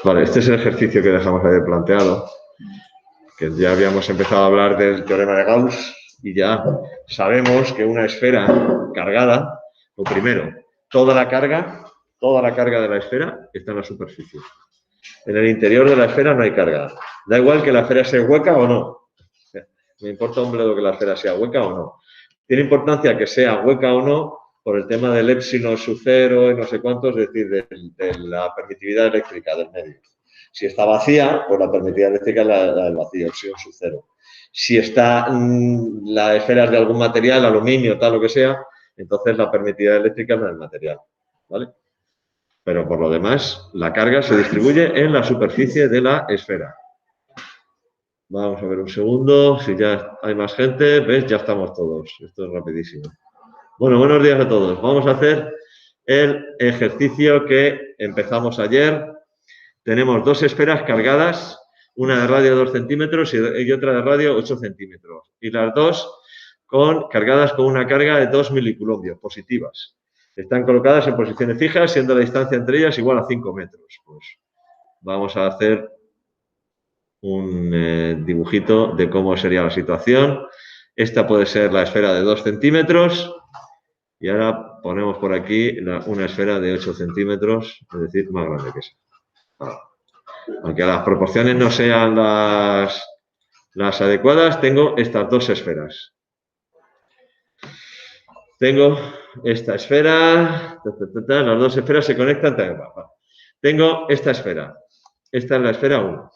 Vale, este es el ejercicio que dejamos ayer planteado, que ya habíamos empezado a hablar del teorema de Gauss y ya sabemos que una esfera cargada, lo primero, toda la carga de la esfera está en la superficie. En el interior de la esfera no hay carga. Da igual que la esfera sea hueca o no. Me importa un bledo que la esfera sea hueca o no. Tiene importancia que sea hueca o no por el tema del épsilon sub cero y no sé cuántos, es decir, de la permitividad eléctrica del medio. Si está vacía, pues la permitividad eléctrica es la del vacío, épsilon sub cero. Si está la esfera es de algún material, aluminio, tal, lo que sea, entonces la permitividad eléctrica es la del material. ¿Vale? Pero por lo demás, la carga se distribuye en la superficie de la esfera. Vamos a ver un segundo, si ya hay más gente, ¿ves? Ya estamos todos. Esto es rapidísimo. Bueno, buenos días a todos. Vamos a hacer el ejercicio que empezamos ayer. Tenemos dos esferas cargadas, una de radio 2 centímetros y otra de radio 8 centímetros. Y las dos cargadas con una carga de 2 milicoulombios positivas. Están colocadas en posiciones fijas, siendo la distancia entre ellas igual a 5 metros. Pues vamos a hacer un dibujito de cómo sería la situación. Esta puede ser la esfera de 2 centímetros y ahora ponemos por aquí una esfera de 8 centímetros, es decir, más grande que esa. Aunque las proporciones no sean las adecuadas, tengo estas dos esferas. Tengo esta esfera, las dos esferas se conectan. Tengo esta esfera. Esta es la esfera 1.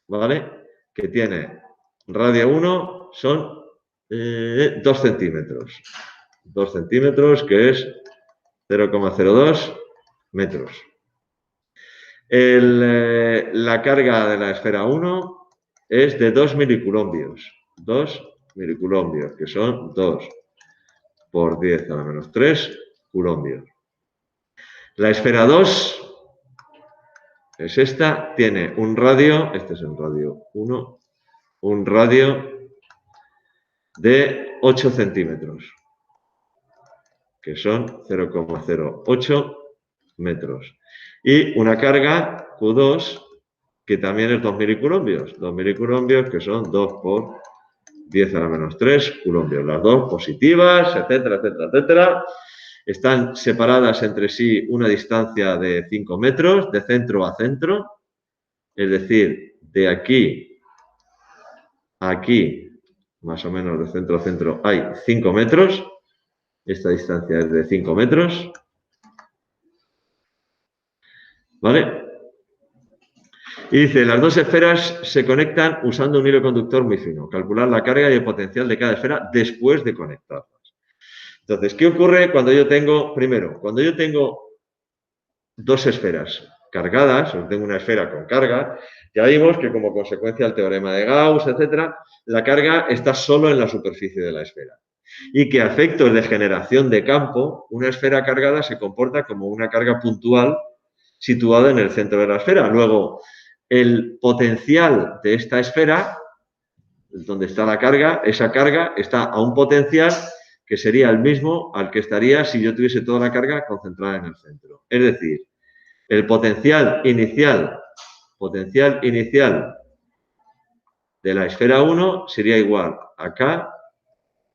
¿Vale? Que tiene radio 1, son 2 centímetros. 2 centímetros, que es 0,02 metros. La carga de la esfera 1 es de 2 milicoulombios. 2 milicoulombios, que son 2 por 10 a la menos 3 coulombios. La esfera 2 es esta, tiene un radio, este es el radio 1, un radio de 8 centímetros, que son 0,08 metros. Y una carga Q2, que también es 2 milicoulombios. 2 milicoulombios, que son 2 por 10 a la menos 3 coulombios. Las dos positivas, etcétera, etcétera, etcétera. Están separadas entre sí una distancia de 5 metros, de centro a centro. Es decir, de aquí a aquí, más o menos de centro a centro, hay 5 metros. Esta distancia es de 5 metros. ¿Vale? Y dice, las dos esferas se conectan usando un hilo conductor muy fino. Calcular la carga y el potencial de cada esfera después de conectarlas. Entonces, ¿qué ocurre cuando yo tengo, primero, cuando yo tengo dos esferas cargadas, o tengo una esfera con carga, ya vimos que como consecuencia del teorema de Gauss, etcétera, la carga está solo en la superficie de la esfera. Y que a efectos de generación de campo, una esfera cargada se comporta como una carga puntual situada en el centro de la esfera. Luego, el potencial de esta esfera, donde está la carga, esa carga está a un potencial que sería el mismo al que estaría si yo tuviese toda la carga concentrada en el centro. Es decir, el potencial inicial de la esfera 1 sería igual a K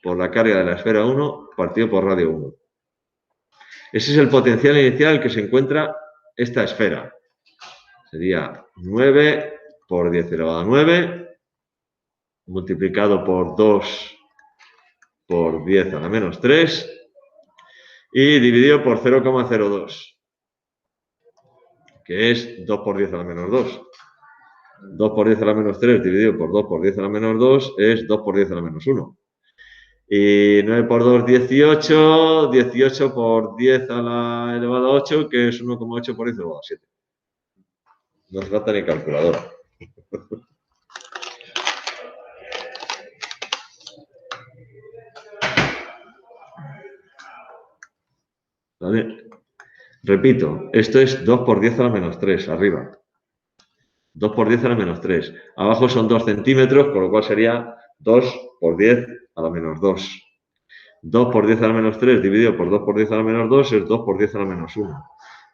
por la carga de la esfera 1 partido por radio 1. Ese es el potencial inicial que se encuentra esta esfera. Sería 9 por 10 elevado a 9 multiplicado por 2 por 10 a la menos 3 y dividido por 0,02, que es 2 por 10 a la menos 2. 2 por 10 a la menos 3 dividido por 2 por 10 a la menos 2 es 2 por 10 a la menos 1. Y 9 por 2, 18. 18 por 10 a la elevado a 8, que es 1,8 por 10 elevado a 7. No hace falta ni calculadora. ¿Vale? Repito, esto es 2 por 10 a la menos 3, arriba. 2 por 10 a la menos 3. Abajo son 2 centímetros, con lo cual sería 2 por 10 a la menos 2. 2 por 10 a la menos 3 dividido por 2 por 10 a la menos 2 es 2 por 10 a la menos 1.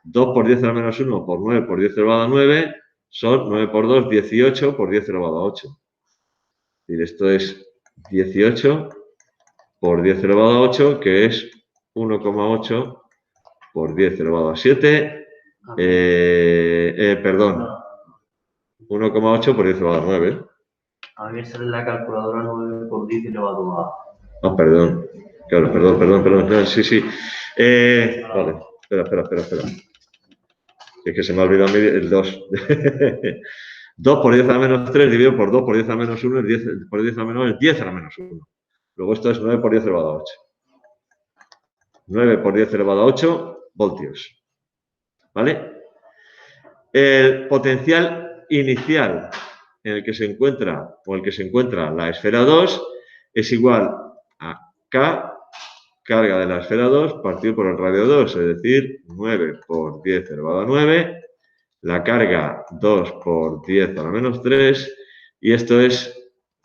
2 por 10 a la menos 1 por 9 por 10 elevado a 9 son 9 por 2, 18 por 10 elevado a 8. Es decir, esto es 18 por 10 elevado a 8, que es 1,8 por 10 elevado a 7. Perdón, 1,8 por 10 elevado a 9. A mí me sale en la calculadora 9 por 10 elevado a... Ah, perdón. Claro, perdón. Sí. Vale, espera. Es que se me ha olvidado el 2. 2 por 10 a la menos 3 dividido por 2 por 10 a la menos 1 es 10 por 10 a la menos 1 es 10 a la menos 1. Luego esto es 9 por 10 elevado a 8. 9 por 10 elevado a 8 voltios. ¿Vale? El potencial inicial en el que se encuentra o el que se encuentra la esfera 2 es igual a K carga de la esfera 2 partido por el radio 2, es decir, 9 por 10 elevado a 9, la carga 2 por 10 a la menos 3, y esto es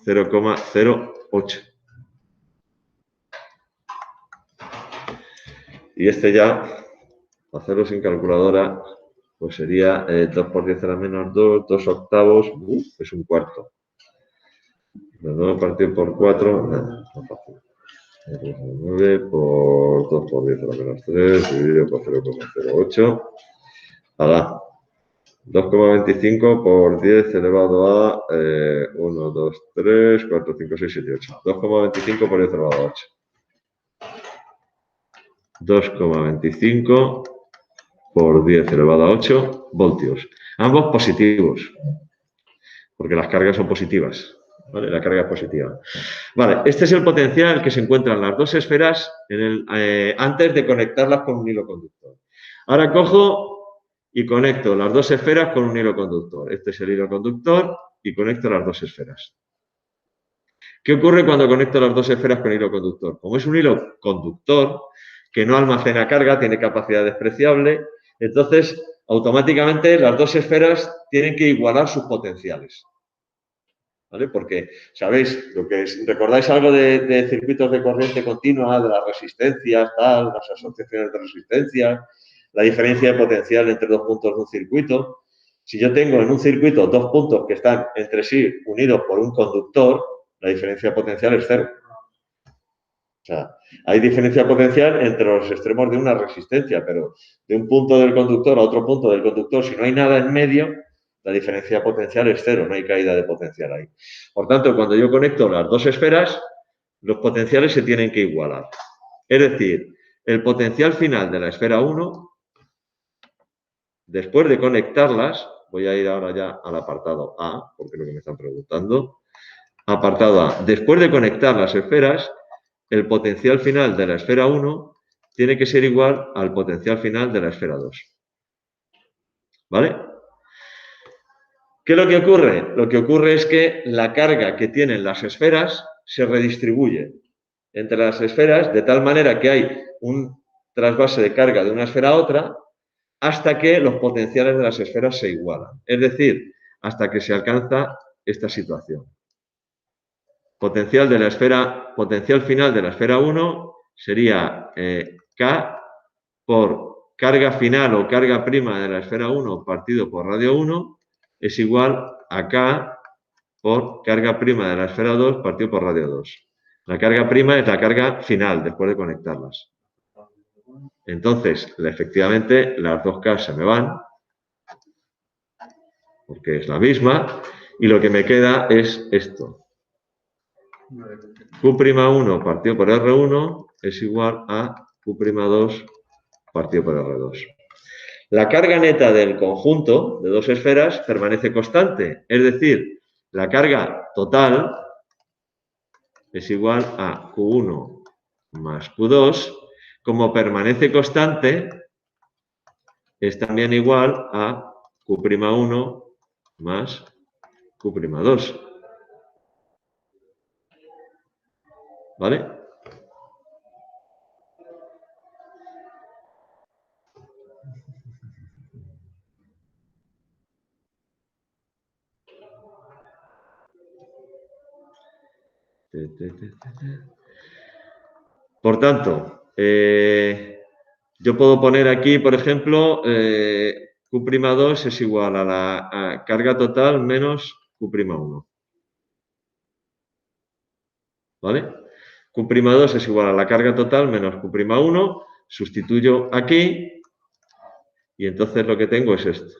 0,08. Y este ya, hacerlo sin calculadora, pues sería 2 por 10 a la menos 2, 2 octavos, es un cuarto. 9 partido por 4, no fácil. 9 por 2 por 10 a la menos 3, dividido por 0,08. Ahora, 2,25 por 10 elevado a 1, 2, 3, 4, 5, 6, 7, 8. 2,25 por 10 elevado a 8. 2,25 por 10 elevado a 8 voltios. Ambos positivos, porque las cargas son positivas. ¿Vale? La carga es positiva. Vale, este es el potencial que se encuentra en las dos esferas antes de conectarlas con un hilo conductor. Ahora cojo y conecto las dos esferas con un hilo conductor. Este es el hilo conductor y conecto las dos esferas. ¿Qué ocurre cuando conecto las dos esferas con hilo conductor? Como es un hilo conductor que no almacena carga, tiene capacidad despreciable, entonces automáticamente las dos esferas tienen que igualar sus potenciales. ¿Vale? Porque, ¿sabéis? ¿Recordáis algo de circuitos de corriente continua, de las resistencias, las asociaciones de resistencias, la diferencia de potencial entre dos puntos de un circuito? Si yo tengo en un circuito dos puntos que están entre sí unidos por un conductor, la diferencia de potencial es cero. O sea, hay diferencia potencial entre los extremos de una resistencia, pero de un punto del conductor a otro punto del conductor, si no hay nada en medio, la diferencia potencial es cero, no hay caída de potencial ahí. Por tanto, cuando yo conecto las dos esferas, los potenciales se tienen que igualar. Es decir, el potencial final de la esfera 1, después de conectarlas, voy a ir ahora ya al apartado A, porque es lo que me están preguntando. Apartado A, después de conectar las esferas, el potencial final de la esfera 1 tiene que ser igual al potencial final de la esfera 2. ¿Vale? ¿Qué es lo que ocurre? Lo que ocurre es que la carga que tienen las esferas se redistribuye entre las esferas de tal manera que hay un trasvase de carga de una esfera a otra hasta que los potenciales de las esferas se igualan. Es decir, hasta que se alcanza esta situación. Potencial final de la esfera 1 sería K por carga final o carga prima de la esfera 1 partido por radio 1 es igual a K por carga prima de la esfera 2 partido por radio 2. La carga prima es la carga final después de conectarlas. Entonces, efectivamente, las dos K se me van porque es la misma y lo que me queda es esto. Q'1 partido por R1 es igual a Q'2 partido por R2. La carga neta del conjunto de dos esferas permanece constante, es decir, la carga total es igual a Q1 más Q2, como permanece constante, es también igual a Q'1 más Q'2. ¿Vale? Por tanto, yo puedo poner aquí, por ejemplo, Q'2 es igual a la carga total menos Q'1. ¿Vale? Q'2 es igual a la carga total menos Q'1. Sustituyo aquí y entonces lo que tengo es esto.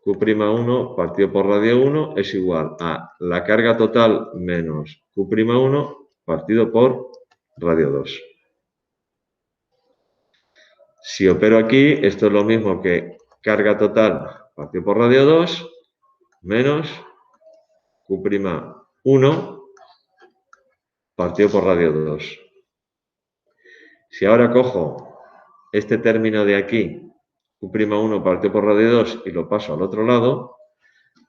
Q'1 partido por radio 1 es igual a la carga total menos Q'1 partido por radio 2. Si opero aquí, esto es lo mismo que carga total partido por radio 2 menos Q'1 partido por radio 2. Si ahora cojo este término de aquí, Q'1 partido por radio 2, y lo paso al otro lado,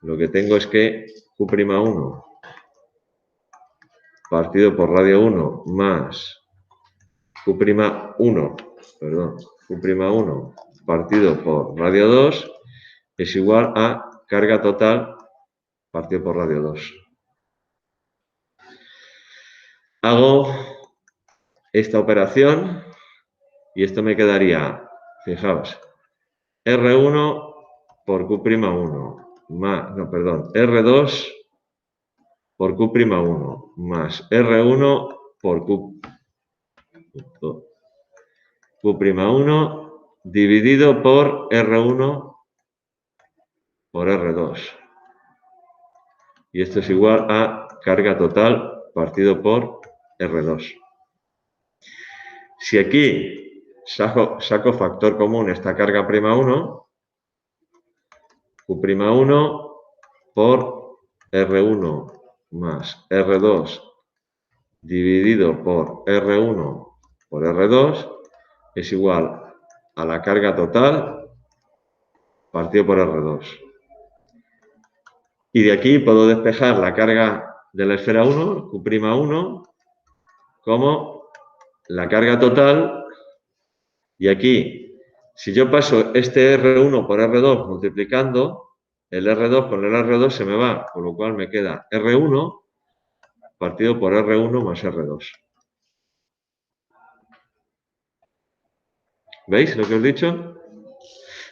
lo que tengo es que Q'1 partido por radio 1 más Q'1 partido por radio 2 es igual a carga total partido por radio 2. Hago esta operación y esto me quedaría, fijaos, R1 por Q'1 más, no, perdón, R2 por Q'1 más R1 por Q'1 dividido por R1 por R2. Y esto es igual a carga total partido por R2. Si aquí saco factor común esta carga '1, Q'1 por R1 más R2 dividido por R1 por R2 es igual a la carga total partido por R2. Y de aquí puedo despejar la carga de la esfera 1, Q'1, como la carga total. Y aquí, si yo paso este R1 por R2 multiplicando, el R2 con el R2 se me va, con lo cual me queda R1 partido por R1 más R2. ¿Veis lo que os he dicho?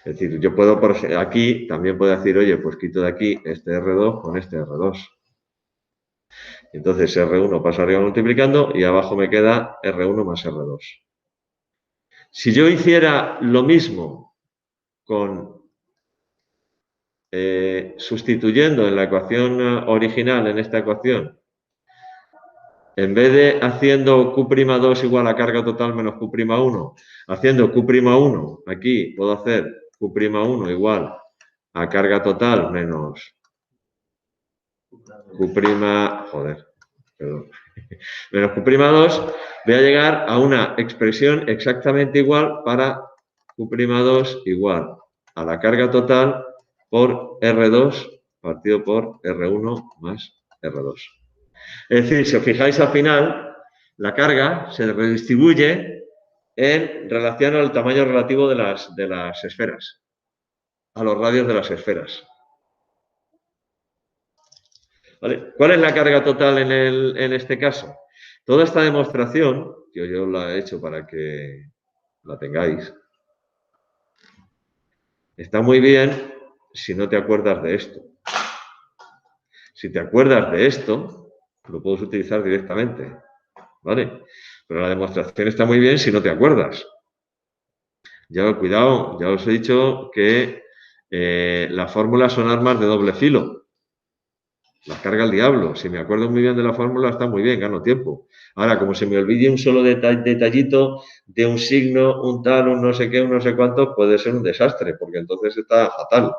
Es decir, yo puedo, por aquí, también puedo decir, oye, pues quito de aquí este R2 con este R2. Entonces R1 pasa arriba multiplicando y abajo me queda R1 más R2. Si yo hiciera lo mismo con sustituyendo en la ecuación original, en esta ecuación, en vez de haciendo Q'2 igual a carga total menos Q'1, haciendo Q'1, aquí puedo hacer Q'1 igual a carga total menos menos Q'2, voy a llegar a una expresión exactamente igual para Q'2 igual a la carga total por R2 partido por R1 más R2. Es decir, si os fijáis al final, la carga se redistribuye en relación al tamaño relativo de las esferas, a los radios de las esferas. ¿Vale? ¿Cuál es la carga total en este caso? Toda esta demostración, que yo la he hecho para que la tengáis, está muy bien si no te acuerdas de esto. Si te acuerdas de esto, lo puedes utilizar directamente, ¿vale? Pero la demostración está muy bien si no te acuerdas. Ya, cuidado, ya os he dicho que las fórmulas son armas de doble filo. Las carga el diablo. Si me acuerdo muy bien de la fórmula, está muy bien, gano tiempo. Ahora, como se me olvide un solo detallito de un signo, un tal, un no sé qué, un no sé cuánto, puede ser un desastre, porque entonces está fatal,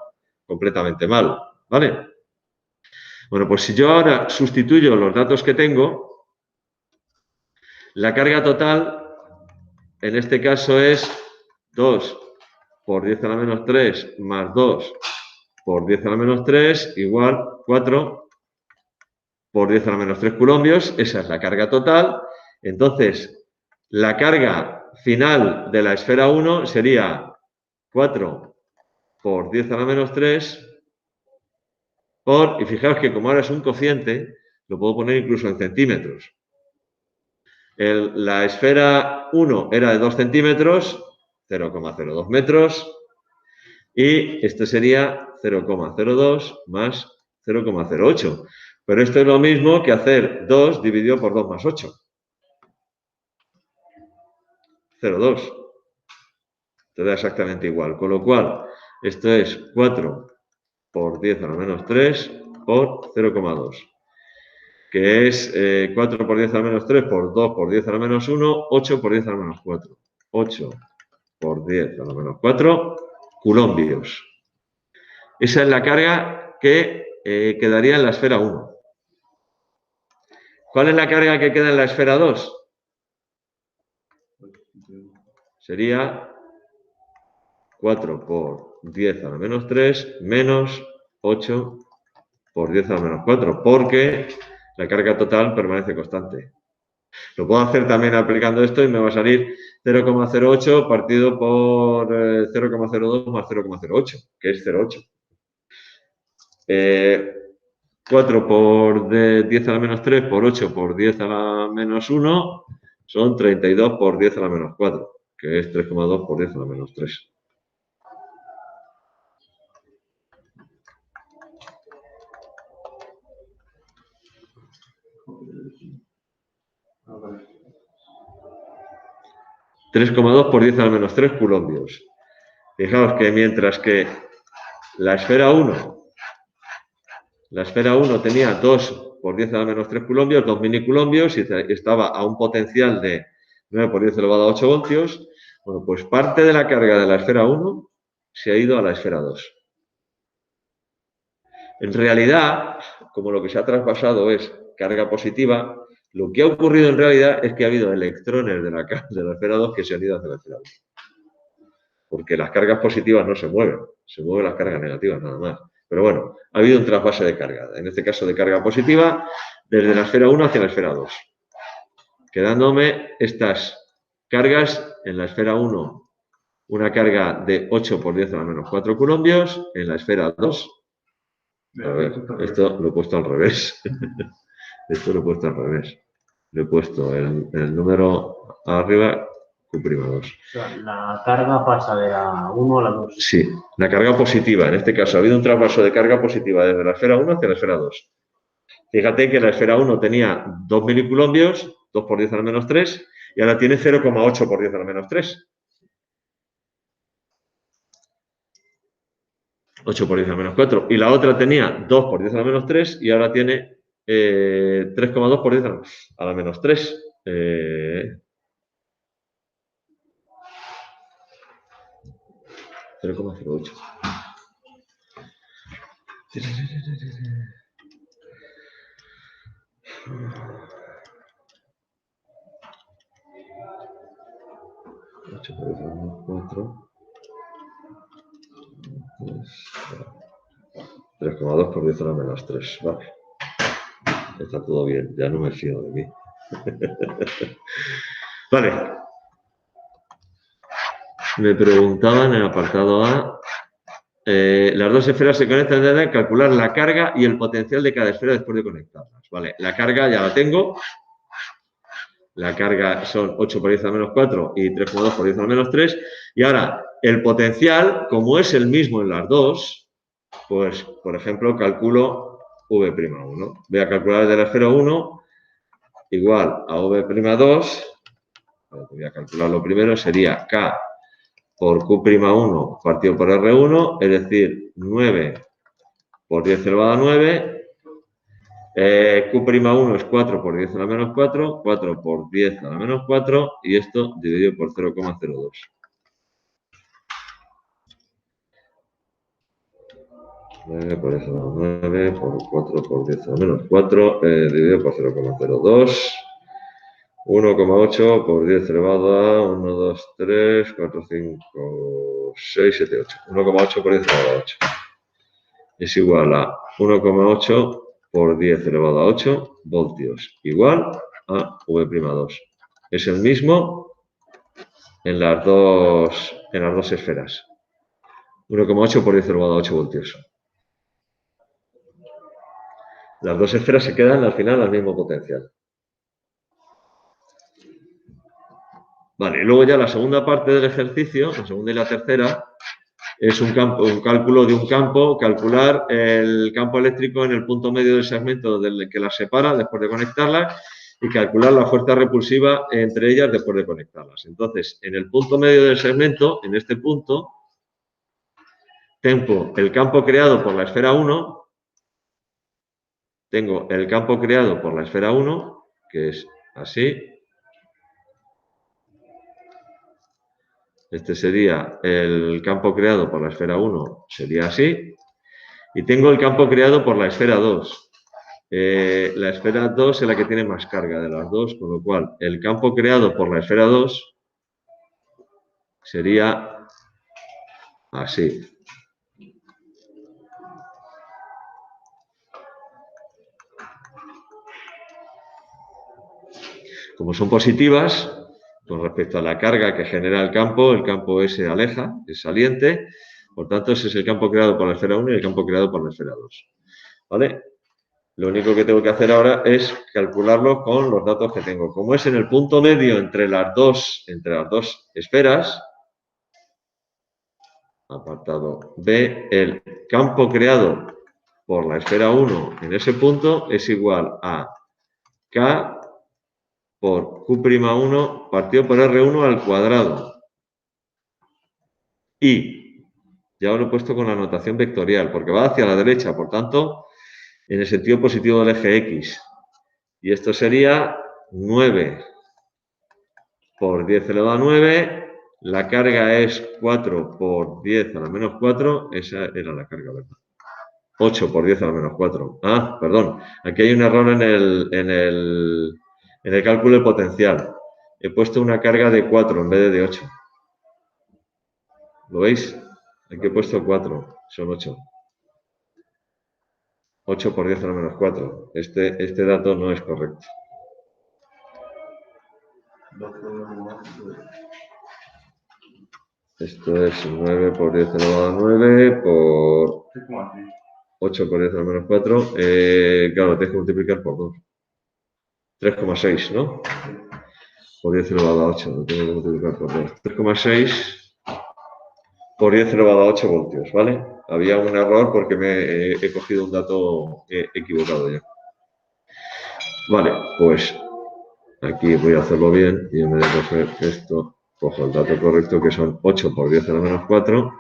completamente mal, ¿vale? Bueno, pues si yo ahora sustituyo los datos que tengo, la carga total, en este caso es 2 por 10 a la menos 3 más 2 por 10 a la menos 3 igual 4 por 10 a la menos 3 coulombios. Esa es la carga total. Entonces, la carga final de la esfera 1 sería 4 por 10 a la menos 3 por, y fijaos que como ahora es un cociente, lo puedo poner incluso en centímetros. La esfera 1 era de 2 centímetros, 0,02 metros, y esto sería 0,02 más 0,08. Pero esto es lo mismo que hacer 2 dividido por 2 más 8. 0,2. Te da exactamente igual. Con lo cual, esto es 4 por 10 a la menos 3 por 0,2. Que es 4 por 10 a la menos 3 por 2 por 10 a la menos 1, 8 por 10 a la menos 4. 8 por 10 a la menos 4 coulombios. Esa es la carga que quedaría en la esfera 1. ¿Cuál es la carga que queda en la esfera 2? Sería 4 por 10 a la menos 3 menos 8 por 10 a la menos 4, porque la carga total permanece constante. Lo puedo hacer también aplicando esto y me va a salir 0,08 partido por 0,02 más 0,08, que es 0,8. 4 por 10 a la menos 3 por 8 por 10 a la menos 1 son 32 por 10 a la menos 4, que es 3,2 por 10 a la menos 3. Vale. 3,2 por 10 a la menos 3 coulombios. Fijaos que mientras que la esfera 1 tenía 2 por 10 a la menos 3 coulombios, 2 minicoulombios, y estaba a un potencial de 9 por 10 elevado a 8 voltios, bueno, pues parte de la carga de la esfera 1 se ha ido a la esfera 2. En realidad, como lo que se ha traspasado es carga positiva, lo que ha ocurrido en realidad es que ha habido electrones de la esfera 2 que se han ido hacia la esfera 1. Porque las cargas positivas no se mueven las cargas negativas nada más. Pero bueno, ha habido un trasvase de carga, en este caso de carga positiva, desde la esfera 1 hacia la esfera 2. Quedándome estas cargas en la esfera 1, una carga de 8 por 10 a la menos 4 coulombios, en la esfera 2. A ver, esto lo he puesto al revés. Esto lo he puesto al revés. Le he puesto el número arriba, Q'2. O sea, la carga pasa de la 1 a la 2. Sí, la carga positiva. En este caso ha habido un trasvaso de carga positiva desde la esfera 1 hacia la esfera 2. Fíjate que la esfera 1 tenía 2 milicoulombios, 2 por 10 a la menos 3, y ahora tiene 0,8 por 10 a la menos 3. 8 por 10 a la menos 4. Y la otra tenía 2 por 10 a la menos 3 y ahora tiene 3,2 por 10 a la menos 3. 0,08. Ocho por 10 a la menos 4. 3,2 por 10 a la menos 3. Vale. Está todo bien, ya no me fío de mí. Vale. Me preguntaban en el apartado A, las dos esferas se conectan desde calcular la carga y el potencial de cada esfera después de conectarlas. Vale, la carga ya la tengo. La carga son 8 por 10 a la menos 4 y 3,2 por 10 a la menos 3. Y ahora, el potencial, como es el mismo en las dos, pues, por ejemplo, calculo V'1. Voy a calcular desde la esfera 1 igual a V'2. Voy a calcularlo primero, sería K por Q'1 partido por R1, es decir, 9 por 10 elevado a 9. Q'1 es 4 por 10 a la menos 4, 4 por 10 a la menos 4, y esto dividido por 0,02. Por eso 9 por 4 por 10 a la menos 4, dividido por 0,02. 1,8 por 10 elevado a 1, 2, 3, 4, 5, 6, 7, 8. 1,8 por 10 elevado a 8. Es igual a 1,8 por 10 elevado a 8 voltios, igual a V'2. Es el mismo en las dos esferas. 1,8 por 10 elevado a 8 voltios. Las dos esferas se quedan al final al mismo potencial. Vale, y luego ya la segunda parte del ejercicio, la segunda y la tercera, es un cálculo de un campo, calcular el campo eléctrico en el punto medio del segmento del que las separa después de conectarlas y calcular la fuerza repulsiva entre ellas después de conectarlas. Entonces, en el punto medio del segmento, en este punto, tengo el campo creado por la esfera 1, tengo el campo creado por la esfera 1, que es así. Este sería el campo creado por la esfera 1, sería así. Y tengo el campo creado por la esfera 2. La esfera 2 es la que tiene más carga de las dos, con lo cual el campo creado por la esfera 2 sería así. Como son positivas, con respecto a la carga que genera el campo se aleja, es saliente, por tanto ese es el campo creado por la esfera 1 y el campo creado por la esfera 2. ¿Vale? Lo único que tengo que hacer ahora es calcularlo con los datos que tengo. Como es en el punto medio entre las dos esferas, apartado B, el campo creado por la esfera 1 en ese punto es igual a K por Q'1 partido por R1 al cuadrado. Y ya lo he puesto con la notación vectorial, porque va hacia la derecha, por tanto, en el sentido positivo del eje X. Y esto sería 9 por 10 elevado a 9. La carga es 4 por 10 a la menos 4. Esa era la carga, ¿verdad? 8 por 10 a la menos 4. Ah, perdón. Aquí hay un error en el cálculo de potencial. He puesto una carga de 4 en vez de 8. ¿Lo veis? Aquí he puesto 4. Son 8. 8 por 10 a la menos 4. Este dato no es correcto. Esto es 9 por 10 elevado a 9 por 8 por 10 a la menos 4. Claro, tienes que multiplicar por 2. 3,6, ¿no? Por 10 elevado a 8. Lo tengo que multiplicar por 2. 3,6 por 10 elevado a 8 voltios, ¿vale? Había un error porque he cogido un dato equivocado ya. Vale, pues aquí voy a hacerlo bien y en vez de coger esto, cojo el dato correcto que son 8 por 10 a la menos 4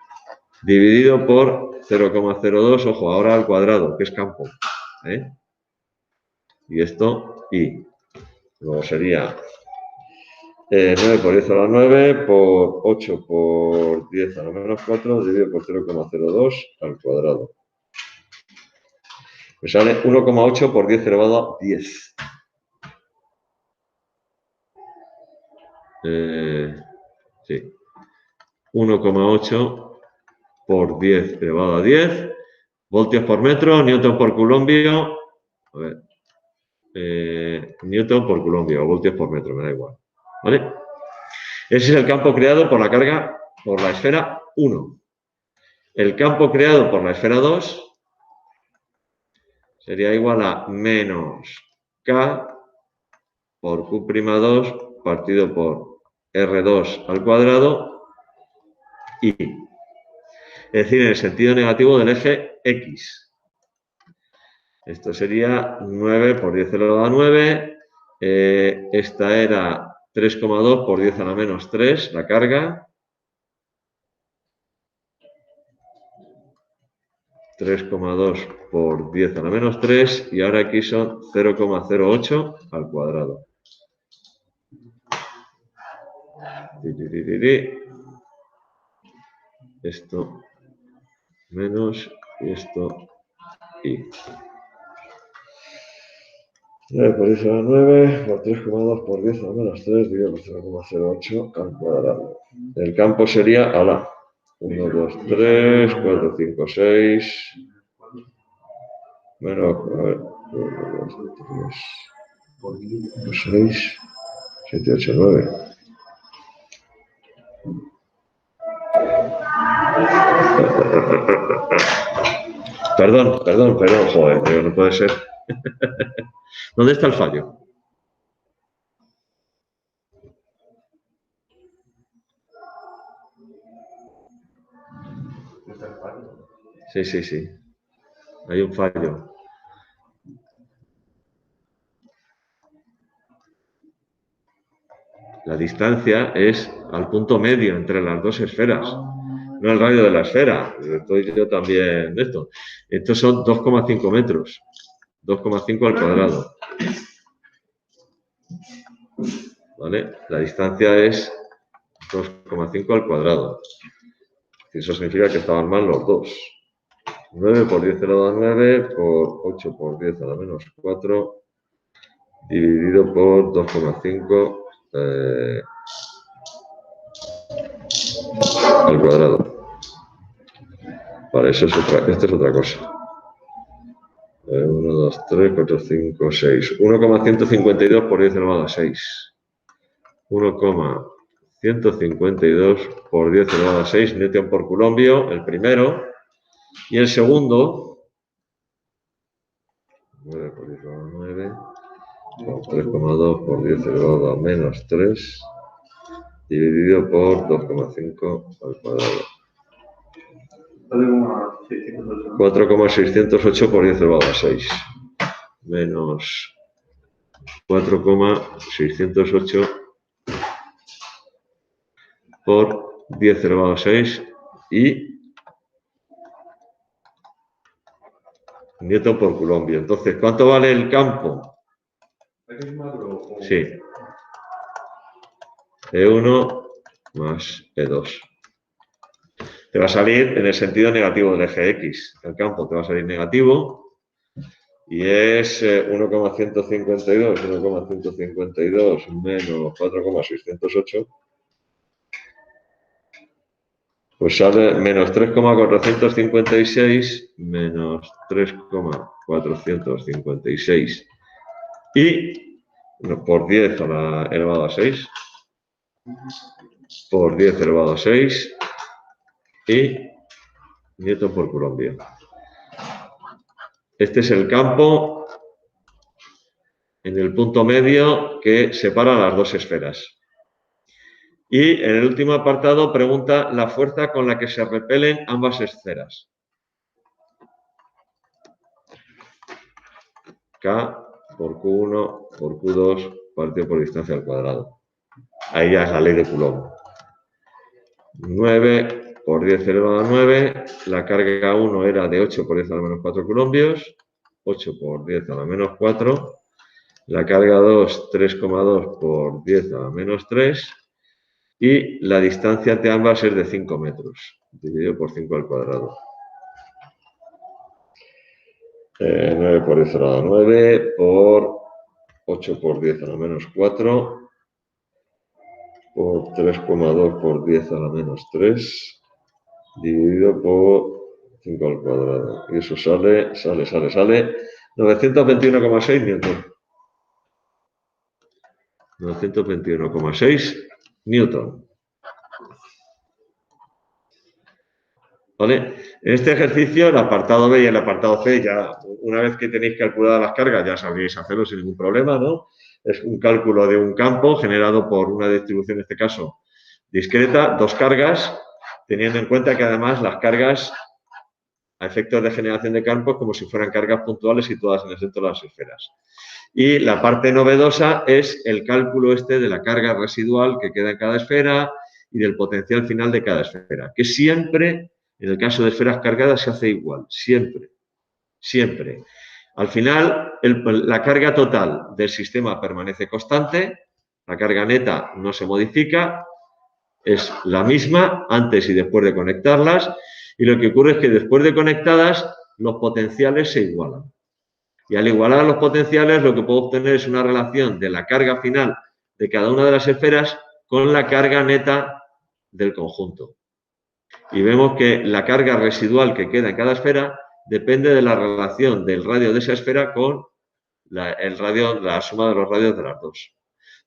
dividido por 0,02, ojo, ahora al cuadrado, que es campo. Y esto, y luego sería 9 por 10 a la 9 por 8 por 10 a la menos 4 dividido por 0,02 al cuadrado. Me sale 1,8 por 10 elevado a 10. Sí. 1,8 por 10 elevado a 10. Voltios por metro, newton por culombio. A ver. Newton por culombio o voltios por metro, me da igual. ¿Vale? Ese es el campo creado por la carga por la esfera 1. El campo creado por la esfera 2 sería igual a menos K por Q'2 partido por R2 al cuadrado y, es decir, en el sentido negativo del eje X. Esto sería 9 por 10 elevado a 9. Esta era 3,2 por 10 a la menos 3, la carga. 3,2 por 10 a la menos 3 y ahora aquí son 0,08 al cuadrado. Esto menos y esto y. 9 por 10 a la 9 por 3,2 por 10 a la menos 3 dividido por 0,08 al cuadrado. El campo sería a la 1, 2, 3, 4, 5, 6. Menos, a ver, 1, 2, 3, 6, 7, 8, 9. Perdón, joder, no puede ser. ¿Dónde está el fallo? ser fallo. Sí, sí, sí. Hay un fallo. La distancia es al punto medio entre las dos esferas, no el radio de la esfera. Estoy yo también de esto. Estos son 2,5 metros. 2,5 al cuadrado. ¿Vale? La distancia es 2,5 al cuadrado. Eso significa que estaban mal los dos. 9 por 10 elevado a 9 por 8 por 10 a la menos 4 dividido por 2,5 al cuadrado. Vale, eso es esto es otra cosa. 1, 2, 3, 4, 5, 6. 1,152 por 10 elevado a 6. 1,152 por 10 elevado a 6 Newton por Coulombio, el primero. Y el segundo, 9 por 10 elevado a 9, por 3,2 por 10 elevado a menos 3, dividido por 2,5 al cuadrado. 4,608 por 10 elevado a 6, menos 4,608 por 10 elevado a 6 y Newton por Coulombio. Entonces, ¿cuánto vale el campo? Sí. E1 más E2. Te va a salir en el sentido negativo del eje X. El campo te va a salir negativo y es 1,152 menos 4,608. Pues sale menos 3,456 menos 3,456 y por 10 elevado a 6 por 10 elevado a 6 y Newton por Coulombio. Este es el campo en el punto medio que separa las dos esferas. Y en el último apartado pregunta la fuerza con la que se repelen ambas esferas. K por Q1 por Q2 partido por distancia al cuadrado. Ahí ya es la ley de Coulomb. 9 por 10 elevado a 9. La carga 1 era de 8 por 10 a la menos 4 coulombios. 8 por 10 a la menos 4. La carga 2, 3,2 por 10 a la menos 3. Y la distancia entre ambas es de 5 metros, dividido por 5 al cuadrado. 9 por 10 a la 9 por 8 por 10 a la menos 4 por 3,2 por 10 a la menos 3 dividido por 5 al cuadrado. Y eso sale 921,6 newton. 921,6 newton. ¿Vale? En este ejercicio, el apartado B y el apartado C, ya una vez que tenéis calculadas las cargas, ya sabréis hacerlo sin ningún problema, ¿no? Es un cálculo de un campo generado por una distribución, en este caso, discreta, dos cargas, teniendo en cuenta que además las cargas, a efectos de generación de campos, como si fueran cargas puntuales situadas en el centro de las esferas. Y la parte novedosa es el cálculo de la carga residual que queda en cada esfera y del potencial final de cada esfera, que siempre, en el caso de esferas cargadas, se hace igual, siempre, siempre. Al final, la carga total del sistema permanece constante, la carga neta no se modifica, es la misma antes y después de conectarlas, y lo que ocurre es que después de conectadas, los potenciales se igualan. Y al igualar los potenciales, lo que puedo obtener es una relación de la carga final de cada una de las esferas con la carga neta del conjunto. Y vemos que la carga residual que queda en cada esfera depende de la relación del radio de esa esfera con la suma de los radios de las dos.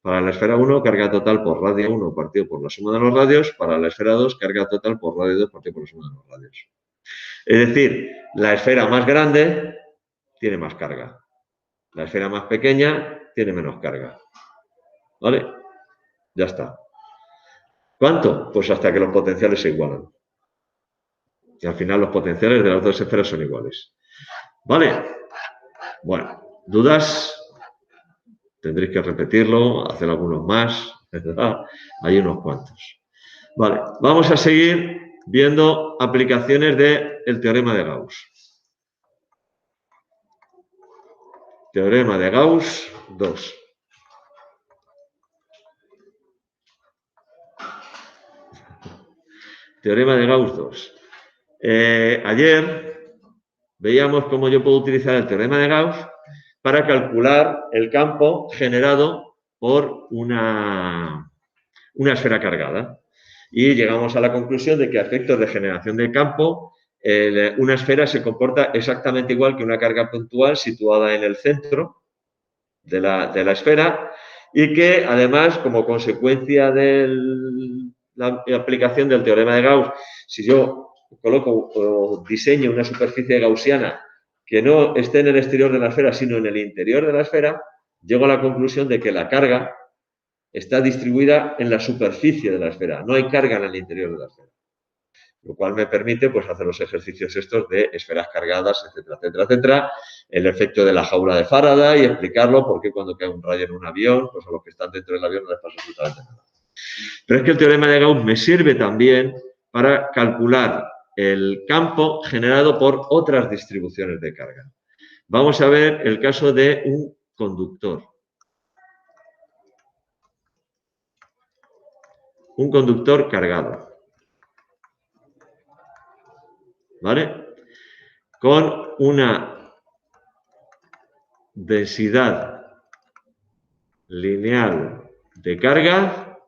Para la esfera 1, carga total por radio 1 partido por la suma de los radios. Para la esfera 2, carga total por radio 2 partido por la suma de los radios. Es decir, la esfera más grande tiene más carga. La esfera más pequeña tiene menos carga. ¿Vale? Ya está. ¿Cuánto? Pues hasta que los potenciales se igualan. Y al final los potenciales de las dos esferas son iguales. ¿Vale? Bueno, ¿dudas? Tendréis que repetirlo, hacer algunos más, etc. Hay unos cuantos. Vale, vamos a seguir viendo aplicaciones del teorema de Gauss. Teorema de Gauss 2. Teorema de Gauss 2. Ayer veíamos cómo yo puedo utilizar el teorema de Gauss para calcular el campo generado por una esfera cargada. Y llegamos a la conclusión de que a efectos de generación de campo, una esfera se comporta exactamente igual que una carga puntual situada en el centro de la esfera y que además, como consecuencia de la aplicación del teorema de Gauss, si yo coloco o diseño una superficie gaussiana que no esté en el exterior de la esfera, sino en el interior de la esfera, llego a la conclusión de que la carga está distribuida en la superficie de la esfera, no hay carga en el interior de la esfera. Lo cual me permite pues, hacer los ejercicios estos de esferas cargadas, etcétera, etcétera, etcétera, el efecto de la jaula de Faraday y explicarlo por qué cuando cae un rayo en un avión, pues a los que están dentro del avión no les pasa absolutamente nada. Pero es que el teorema de Gauss me sirve también para calcular el campo generado por otras distribuciones de carga. Vamos a ver el caso de un conductor. Un conductor cargado. ¿Vale? Con una densidad lineal de carga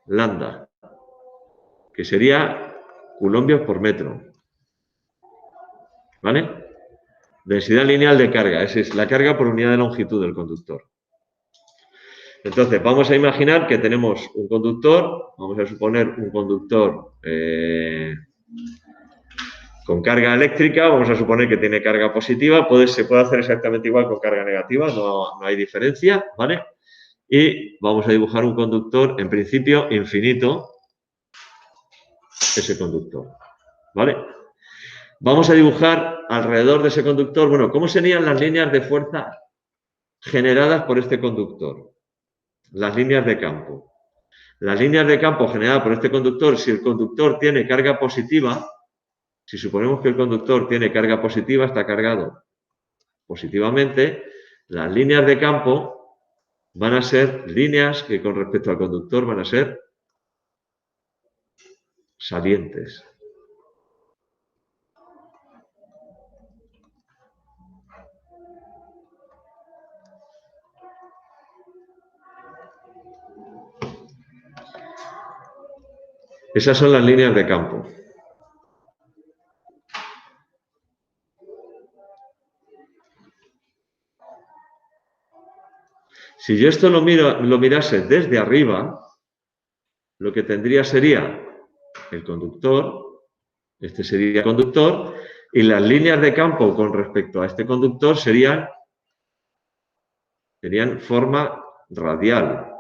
lambda, que sería coulombios por metro. ¿Vale? Densidad lineal de carga, esa es la carga por unidad de longitud del conductor. Entonces, vamos a imaginar que tenemos un conductor, vamos a suponer un conductor con carga eléctrica, vamos a suponer que tiene carga positiva, se puede hacer exactamente igual con carga negativa, no hay diferencia, ¿vale? Y vamos a dibujar un conductor, en principio, infinito, ese conductor, ¿vale? Vamos a dibujar alrededor de ese conductor, bueno, ¿cómo serían las líneas de fuerza generadas por este conductor? Las líneas de campo. Las líneas de campo generadas por este conductor, si el conductor tiene carga positiva, si suponemos que el conductor tiene carga positiva, está cargado positivamente, las líneas de campo van a ser líneas que con respecto al conductor van a ser salientes. Esas son las líneas de campo. Si yo esto lo mirase desde arriba, lo que tendría sería el conductor, este sería el conductor, y las líneas de campo con respecto a este conductor serían forma radial.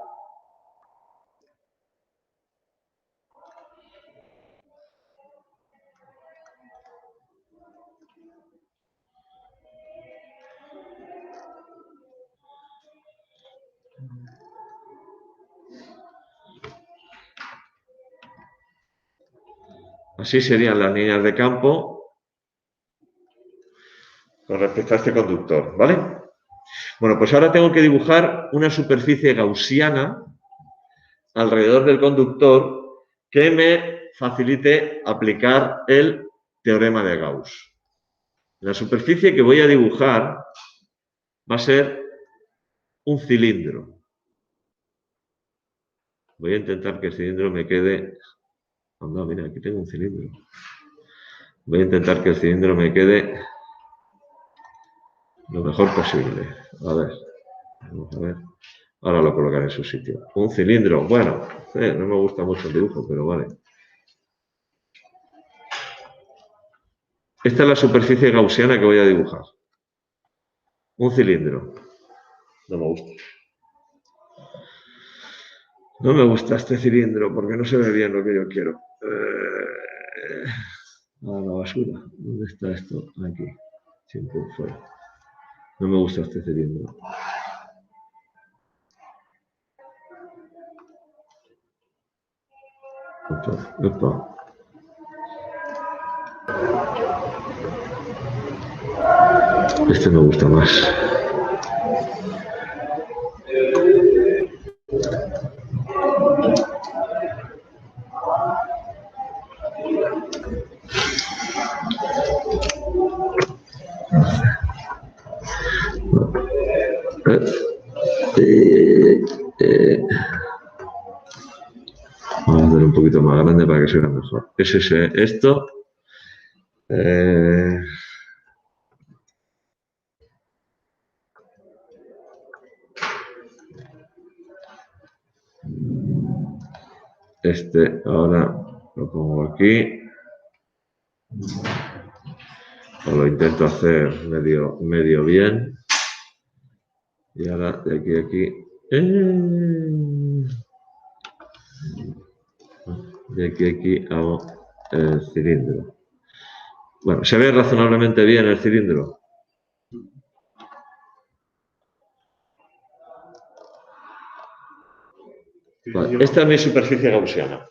Así serían las líneas de campo con respecto a este conductor, ¿vale? Bueno, pues ahora tengo que dibujar una superficie gaussiana alrededor del conductor que me facilite aplicar el teorema de Gauss. La superficie que voy a dibujar va a ser un cilindro. Voy a intentar que el cilindro me quede... Anda, mira, aquí tengo un cilindro. Voy a intentar que el cilindro me quede lo mejor posible. A ver, vamos a ver. Ahora lo colocaré en su sitio. Un cilindro, bueno, no me gusta mucho el dibujo, pero vale. Esta es la superficie gaussiana que voy a dibujar. Un cilindro. No me gusta. No me gusta este cilindro porque no se ve bien lo que yo quiero. a la basura. ¿Dónde está esto? Aquí. Siempre fuera. No me gusta este cilindro. Opa. Este me gusta más. Vamos a hacer un poquito más grande para que se vea mejor. Es ese, esto. Este ahora lo pongo aquí. O lo intento hacer medio bien. Y ahora de aquí a aquí. De aquí a aquí hago el cilindro. Bueno, ¿se ve razonablemente bien el cilindro? Vale, esta es mi superficie gaussiana.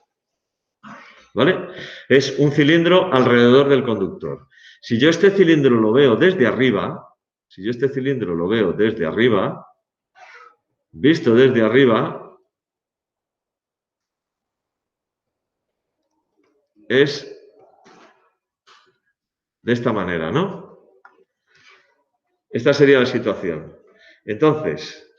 ¿Vale? Es un cilindro alrededor del conductor. Si yo este cilindro lo veo desde arriba, visto desde arriba, es de esta manera, ¿no? Esta sería la situación. Entonces,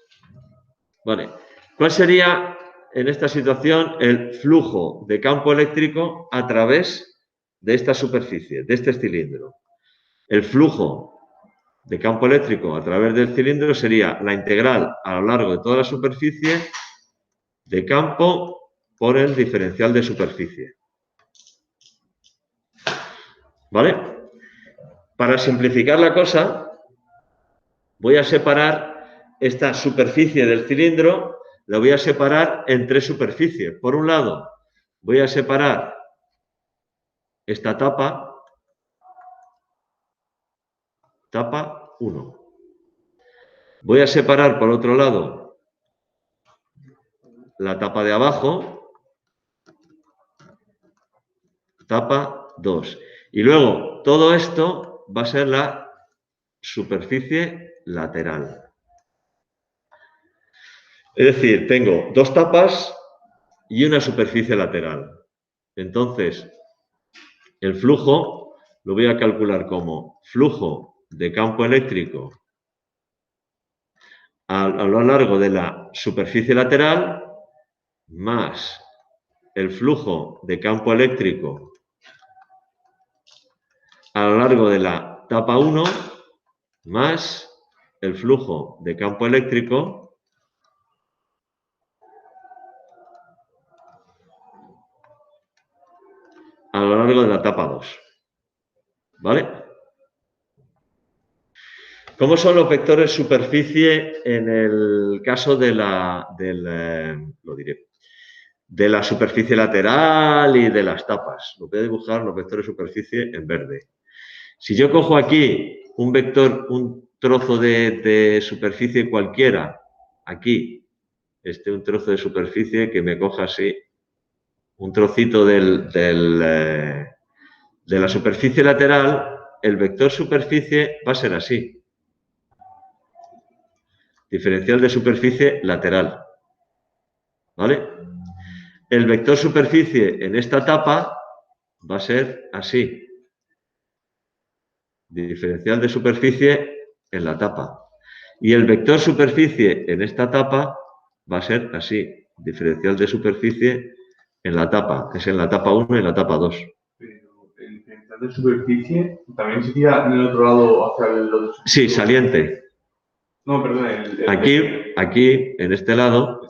vale, ¿cuál sería en esta situación el flujo de campo eléctrico a través de esta superficie, de este cilindro? El flujo de campo eléctrico a través del cilindro sería la integral a lo largo de toda la superficie de campo por el diferencial de superficie. ¿Vale? Para simplificar la cosa, voy a separar esta superficie del cilindro, la voy a separar en tres superficies. Por un lado, voy a separar esta tapa 1. Voy a separar, por otro lado, la tapa de abajo, tapa 2. Y luego, todo esto va a ser la superficie lateral. Es decir, tengo dos tapas y una superficie lateral. Entonces, el flujo lo voy a calcular como flujo de campo eléctrico a lo largo de la superficie lateral más el flujo de campo eléctrico a lo largo de la tapa 1 más el flujo de campo eléctrico a lo largo de la tapa 2. ¿Vale? ¿Cómo son los vectores superficie en el caso de la superficie lateral y de las tapas? Lo voy a dibujar los vectores superficie en verde. Si yo cojo aquí un vector, un trozo de superficie cualquiera, aquí, un trozo de superficie que me coja así, un trocito de la superficie lateral, el vector superficie va a ser así. Diferencial de superficie lateral. ¿Vale? El vector superficie en esta tapa va a ser así. Diferencial de superficie en la tapa. Y el vector superficie en esta tapa va a ser así. Diferencial de superficie en la tapa. Es en la tapa 1 y en la tapa 2. Pero el diferencial de superficie también sería en el otro lado hacia el otro. Sí, saliente. No, perdón. Aquí, en este lado,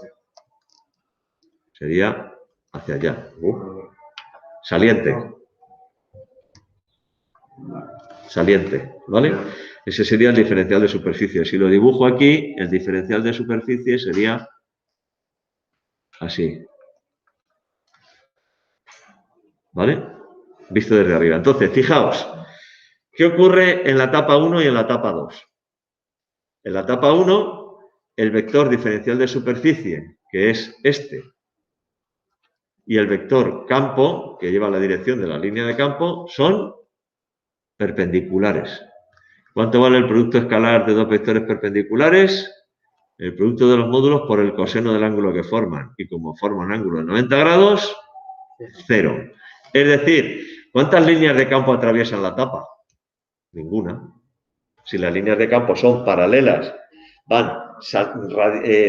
sería hacia allá. Saliente. Saliente, ¿vale? Ese sería el diferencial de superficie. Si lo dibujo aquí, el diferencial de superficie sería así. ¿Vale? visto desde arriba. Entonces, fijaos, ¿qué ocurre en la etapa 1 y en la etapa 2? En la etapa 1, el vector diferencial de superficie, que es este, y el vector campo, que lleva la dirección de la línea de campo, son perpendiculares. ¿Cuánto vale el producto escalar de dos vectores perpendiculares? El producto de los módulos por el coseno del ángulo que forman. Y como forman un ángulo de 90 grados, 0. Es decir, ¿cuántas líneas de campo atraviesan la tapa? Ninguna. Si las líneas de campo son paralelas,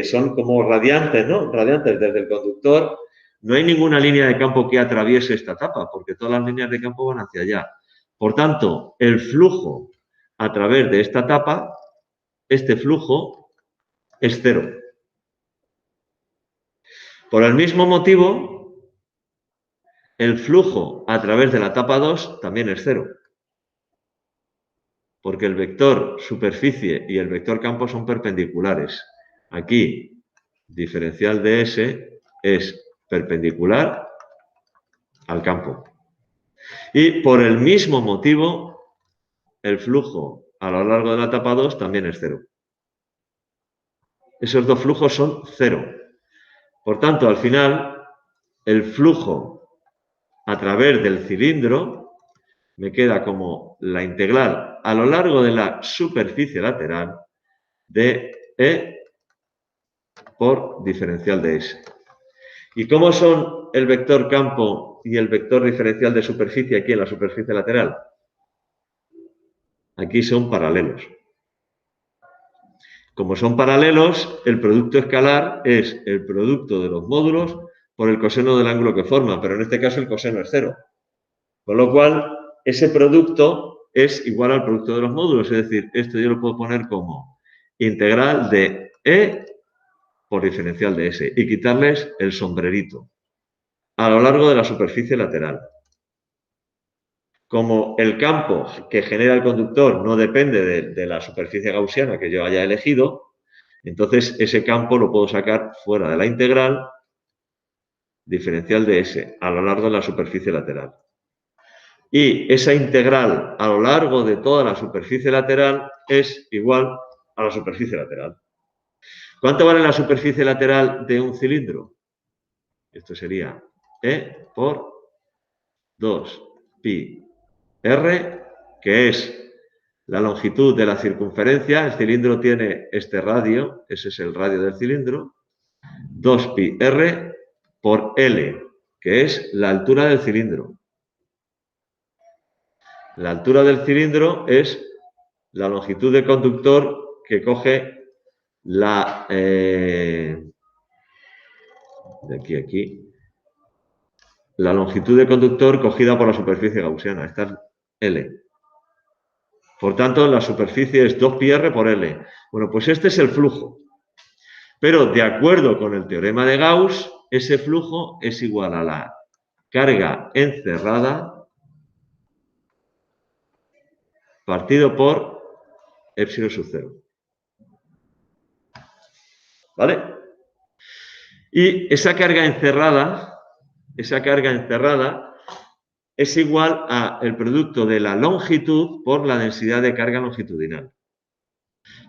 son como radiantes, ¿no? Radiantes desde el conductor, no hay ninguna línea de campo que atraviese esta tapa, porque todas las líneas de campo van hacia allá. Por tanto, el flujo a través de esta tapa, este flujo, es 0. Por el mismo motivo, el flujo a través de la tapa 2 también es 0. Porque el vector superficie y el vector campo son perpendiculares. Aquí, diferencial de S es perpendicular al campo. Y por el mismo motivo, el flujo a lo largo de la etapa 2 también es 0. Esos dos flujos son 0. Por tanto, al final, el flujo a través del cilindro me queda como la integral a lo largo de la superficie lateral de E por diferencial de S. ¿Y cómo son el vector campo y el vector diferencial de superficie aquí en la superficie lateral? Aquí son paralelos. Como son paralelos, el producto escalar es el producto de los módulos por el coseno del ángulo que forman, pero en este caso el coseno es 0. Con lo cual, ese producto es igual al producto de los módulos, es decir, esto yo lo puedo poner como integral de E por diferencial de S y quitarles el sombrerito a lo largo de la superficie lateral. Como el campo que genera el conductor no depende de la superficie gaussiana que yo haya elegido, entonces ese campo lo puedo sacar fuera de la integral diferencial de S a lo largo de la superficie lateral. Y esa integral a lo largo de toda la superficie lateral es igual a la superficie lateral. ¿Cuánto vale la superficie lateral de un cilindro? Esto sería E por 2pi r, que es la longitud de la circunferencia. El cilindro tiene este radio, ese es el radio del cilindro, 2pi r por L, que es la altura del cilindro. La altura del cilindro es la longitud de conductor que coge la... de aquí a aquí. La longitud de conductor cogida por la superficie gaussiana. Esta es L. Por tanto, la superficie es 2πr por L. Bueno, pues este es el flujo. Pero de acuerdo con el teorema de Gauss, ese flujo es igual a la carga encerrada partido por epsilon sub 0. ¿Vale? Y esa carga encerrada es igual al producto de la longitud por la densidad de carga longitudinal.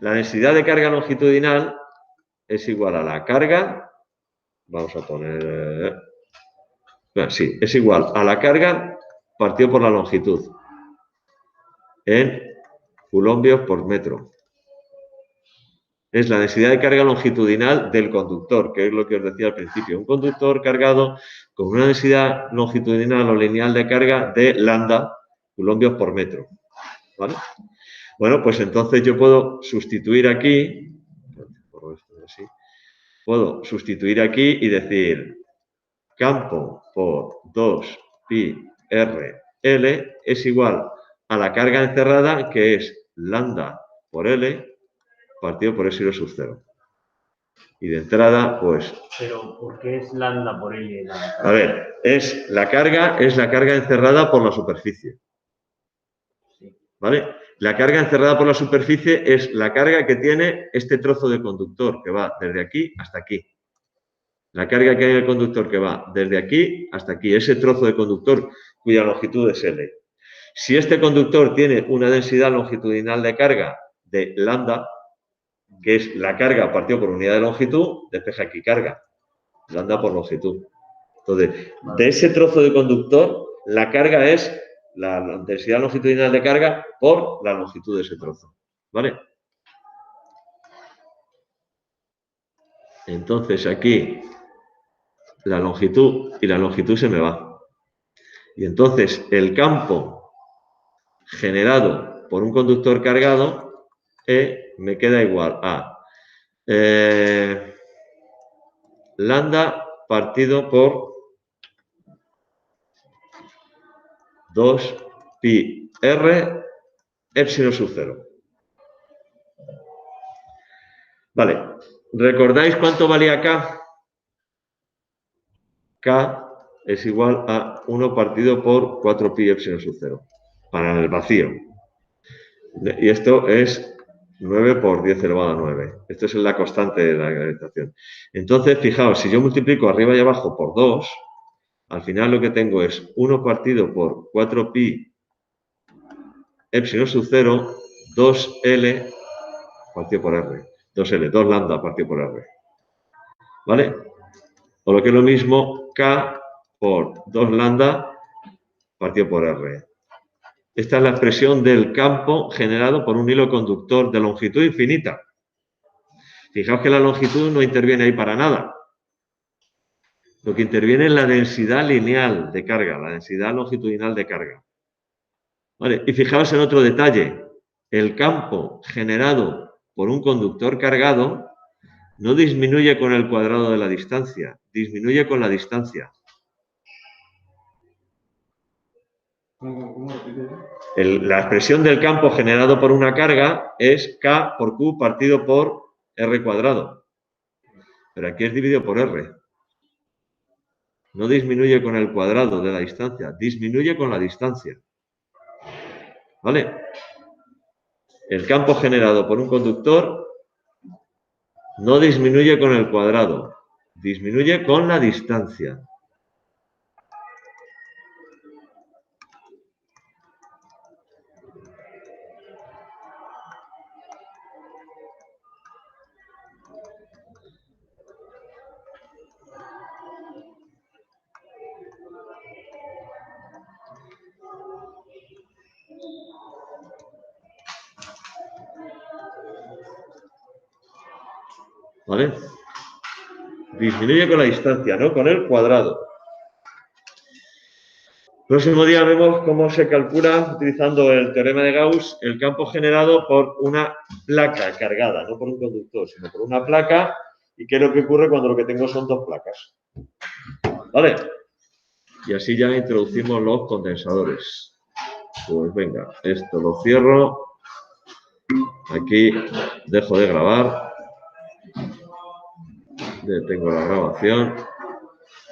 La densidad de carga longitudinal es igual a la carga, vamos a poner, sí, es igual a la carga partido por la longitud en coulombios por metro. Es la densidad de carga longitudinal del conductor, que es lo que os decía al principio. Un conductor cargado con una densidad longitudinal o lineal de carga de lambda coulombios por metro. ¿Vale? Bueno, pues entonces yo puedo sustituir aquí, puedo sustituir aquí y decir campo por 2pi r L es igual a la carga encerrada, que es lambda por L partido por epsilon sub 0. Y de entrada, pues... Pero, ¿por qué es lambda por L? A ver, es la carga encerrada por la superficie. ¿Vale? La carga encerrada por la superficie es la carga que tiene este trozo de conductor, que va desde aquí hasta aquí. La carga que hay en el conductor que va desde aquí hasta aquí. Ese trozo de conductor cuya longitud es L. Si este conductor tiene una densidad longitudinal de carga de lambda, que es la carga partido por unidad de longitud, despeja aquí carga, lambda por longitud. Entonces, de ese trozo de conductor, la carga es la densidad longitudinal de carga por la longitud de ese trozo. ¿Vale? Entonces, aquí la longitud y la longitud se me va. Y entonces, el campo generado por un conductor cargado me queda igual a lambda partido por 2 pi r epsilon sub 0. Vale, ¿recordáis cuánto valía K? K es igual a 1 partido por 4 pi epsilon sub 0 para el vacío. Y esto es 9 por 10 elevado a 9. Esto es la constante de la gravitación. Entonces, fijaos, si yo multiplico arriba y abajo por 2, al final lo que tengo es 1 partido por 4 pi epsilon sub 0, 2L partido por R. 2L, 2 lambda partido por R. ¿Vale? O lo que es lo mismo, K por 2 lambda partido por R. Esta es la expresión del campo generado por un hilo conductor de longitud infinita. Fijaos que la longitud no interviene ahí para nada. Lo que interviene es la densidad lineal de carga, la densidad longitudinal de carga. ¿Vale? Y fijaos en otro detalle. El campo generado por un conductor cargado no disminuye con el cuadrado de la distancia, disminuye con la distancia. ¿Cómo repite? La expresión del campo generado por una carga es K por Q partido por R cuadrado. Pero aquí es dividido por R. No disminuye con el cuadrado de la distancia, disminuye con la distancia. ¿Vale? El campo generado por un conductor no disminuye con el cuadrado, disminuye con la distancia. ¿Vale? Disminuye con la distancia, no con el cuadrado. Próximo día vemos cómo se calcula, utilizando el teorema de Gauss, el campo generado por una placa cargada, no por un conductor, sino por una placa, y qué es lo que ocurre cuando lo que tengo son dos placas. ¿Vale? Y así ya introducimos los condensadores. Pues venga, esto lo cierro. Aquí dejo de grabar. Detengo la grabación.